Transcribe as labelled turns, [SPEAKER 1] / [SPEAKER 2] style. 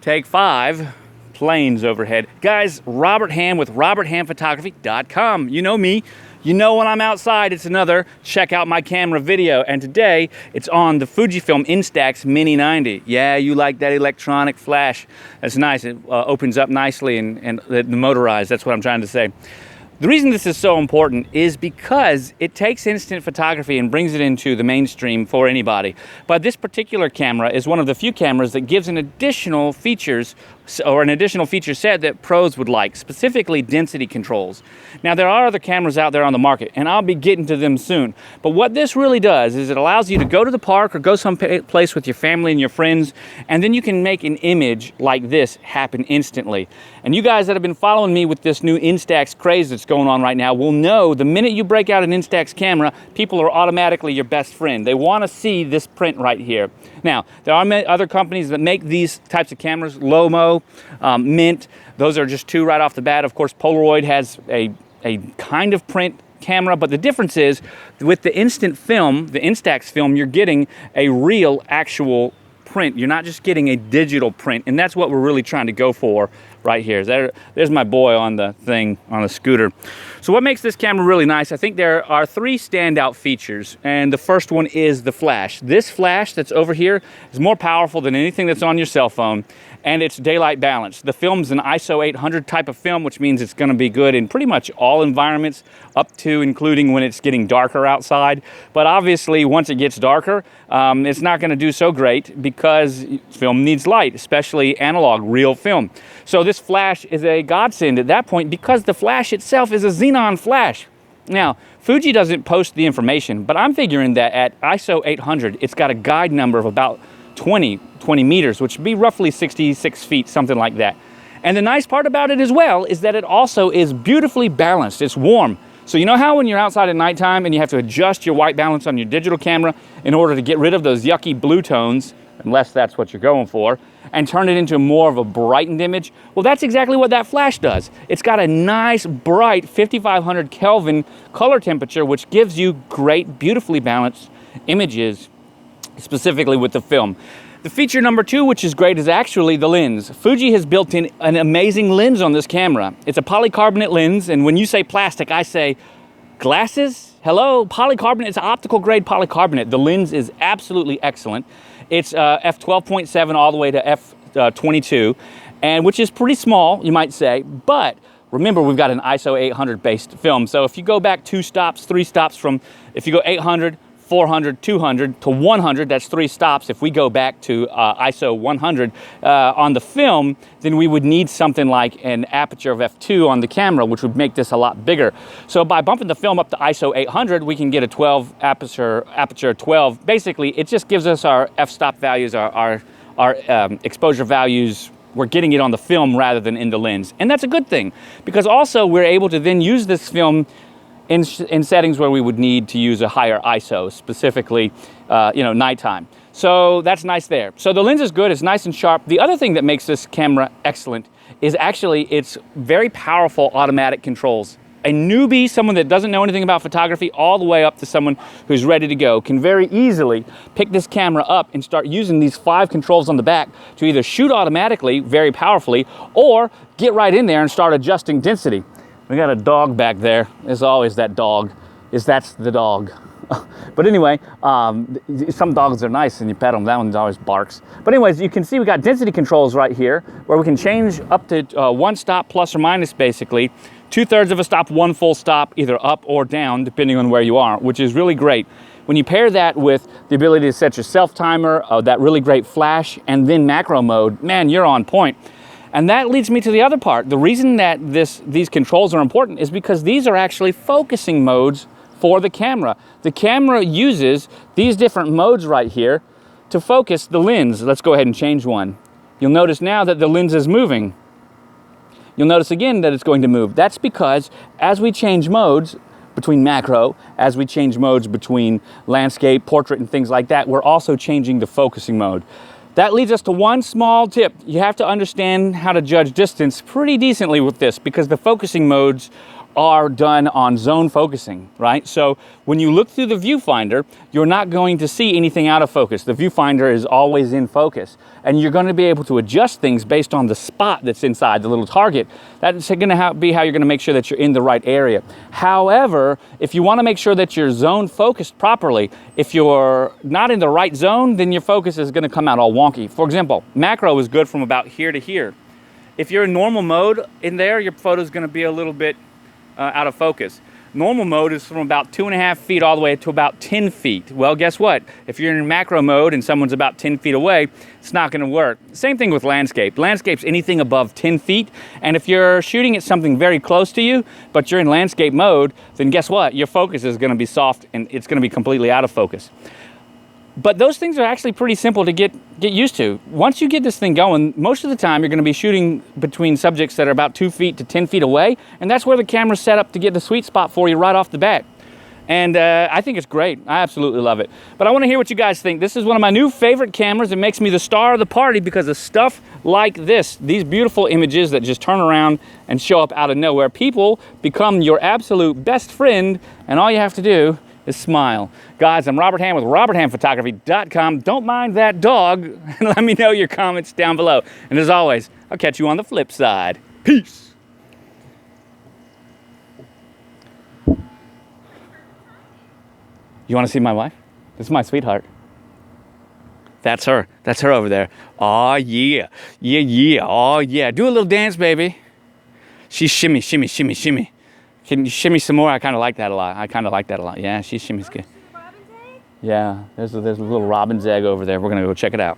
[SPEAKER 1] Take 5, planes overhead. Guys, Robert Ham with roberthamphotography.com. You know me. You know when I'm outside, it's another check out my camera video. And today, it's on the Fujifilm Instax Mini 90. Yeah, you like that electronic flash. That's nice. It opens up nicely and the motorized. That's what I'm trying to say. The reason this is so important is because it takes instant photography and brings it into the mainstream for anybody. But this particular camera is one of the few cameras that gives an additional features or an additional feature set that pros would like, specifically density controls. Now there are other cameras out there on the market and I'll be getting to them soon. But what this really does is it allows you to go to the park or go someplace with your family and your friends, and then you can make an image like this happen instantly. And you guys that have been following me with this new Instax craze that's going on right now will know the minute you break out an Instax camera, people are automatically your best friend. They want to see this print right here. Now, there are other companies that make these types of cameras, Lomo, Mint. Those are just two right off the bat. Of course, Polaroid has a kind of print camera, but the difference is with the instant film, the Instax film, you're getting a real actual print. You're not just getting a digital print, and that's what we're really trying to go for right here. There's my boy on the thing, on the scooter. So what makes this camera really nice, I think there are 3 standout features, and the first one is the flash. This flash that's over here is more powerful than anything that's on your cell phone, and it's daylight balanced. The film's an ISO 800 type of film, which means it's gonna be good in pretty much all environments, up to including when it's getting darker outside. But obviously, once it gets darker, it's not gonna do so great because film needs light, especially analog, real film. So this flash is a godsend at that point because the flash itself is a xenon flash. Now, Fuji doesn't post the information, but I'm figuring that at ISO 800, it's got a guide number of about 20 meters, which would be roughly 66 feet, something like that. And the nice part about it as well is that it also is beautifully balanced. It's warm. So you know how when you're outside at nighttime and you have to adjust your white balance on your digital camera in order to get rid of those yucky blue tones, unless that's what you're going for, and turn it into more of a brightened image? Well, that's exactly what that flash does. It's got a nice, bright 5500 Kelvin color temperature, which gives you great, beautifully balanced images, specifically with the film. The feature number 2, which is great, is actually the lens. Fuji has built in an amazing lens on this camera. It's a polycarbonate lens, and when you say plastic, I say glasses? Hello, polycarbonate, it's optical grade polycarbonate. The lens is absolutely excellent. It's f12.7 all the way to f22, and which is pretty small, you might say, but remember we've got an ISO 800 based film. So if you go back 2 stops, 3 stops from, if you go 800, 400, 200 to 100, that's 3 stops. If we go back to ISO 100 on the film, then we would need something like an aperture of f2 on the camera, which would make this a lot bigger. So by bumping the film up to ISO 800, we can get a 12 aperture 12. Basically, it just gives us our f-stop values, our exposure values. We're getting it on the film rather than in the lens. And that's a good thing, because also we're able to then use this film in settings where we would need to use a higher ISO, specifically, nighttime. So that's nice there. So the lens is good, it's nice and sharp. The other thing that makes this camera excellent is actually its very powerful automatic controls. A newbie, someone that doesn't know anything about photography, all the way up to someone who's ready to go, can very easily pick this camera up and start using these 5 controls on the back to either shoot automatically, very powerfully, or get right in there and start adjusting density. We got a dog back there. There's always that dog. That's the dog. But anyway, some dogs are nice and you pet them. That one always barks. But anyways, you can see we got density controls right here where we can change up to 1 stop plus or minus, basically. 2/3 of a stop, 1 full stop, either up or down, depending on where you are, which is really great. When you pair that with the ability to set your self-timer, that really great flash, and then macro mode, man, you're on point. And that leads me to the other part. The reason that these controls are important is because these are actually focusing modes for the camera. The camera uses these different modes right here to focus the lens. Let's go ahead and change one. You'll notice now that the lens is moving. You'll notice again that it's going to move. That's because as we change modes between macro, as we change modes between landscape, portrait, and things like that, we're also changing the focusing mode. That leads us to one small tip. You have to understand how to judge distance pretty decently with this, because the focusing modes are done on zone focusing, right? So when you look through the viewfinder, you're not going to see anything out of focus. The viewfinder is always in focus, and you're going to be able to adjust things based on the spot that's inside the little target. That's going to be how you're going to make sure that you're in the right area. However, if you want to make sure that you're zone focused properly, if you're not in the right zone, then your focus is going to come out all wonky. For example, macro is good from about here to here. If you're in normal mode in there, your photo is going to be a little bit out of focus. Normal mode is from about 2.5 feet all the way to about 10 feet. Well, guess what? If you're in macro mode and someone's about 10 feet away, it's not gonna work. Same thing with landscape. Landscape's anything above 10 feet, and if you're shooting at something very close to you, but you're in landscape mode, then guess what? Your focus is gonna be soft and it's gonna be completely out of focus. But those things are actually pretty simple to get used to. Once you get this thing going, most of the time you're going to be shooting between subjects that are about 2 feet to 10 feet away, and that's where the camera's set up to get the sweet spot for you right off the bat. And I think it's great. I absolutely love it. But I want to hear what you guys think. This is one of my new favorite cameras. It makes me the star of the party because of stuff like this. These beautiful images that just turn around and show up out of nowhere. People become your absolute best friend, and all you have to do is smile. Guys, I'm Robert Ham with RobertHamPhotography.com. Don't mind that dog, and let me know your comments down below. And as always, I'll catch you on the flip side. Peace. You want to see my wife? This is my sweetheart. That's her. That's her over there. Oh yeah. Yeah, yeah. Oh yeah. Do a little dance, baby. She's shimmy, shimmy, shimmy, shimmy. Can you shimmy some more? I kind of like that a lot. Yeah, she shimmies good. Yeah, there's a little robin's egg over there. We're going to go check it out.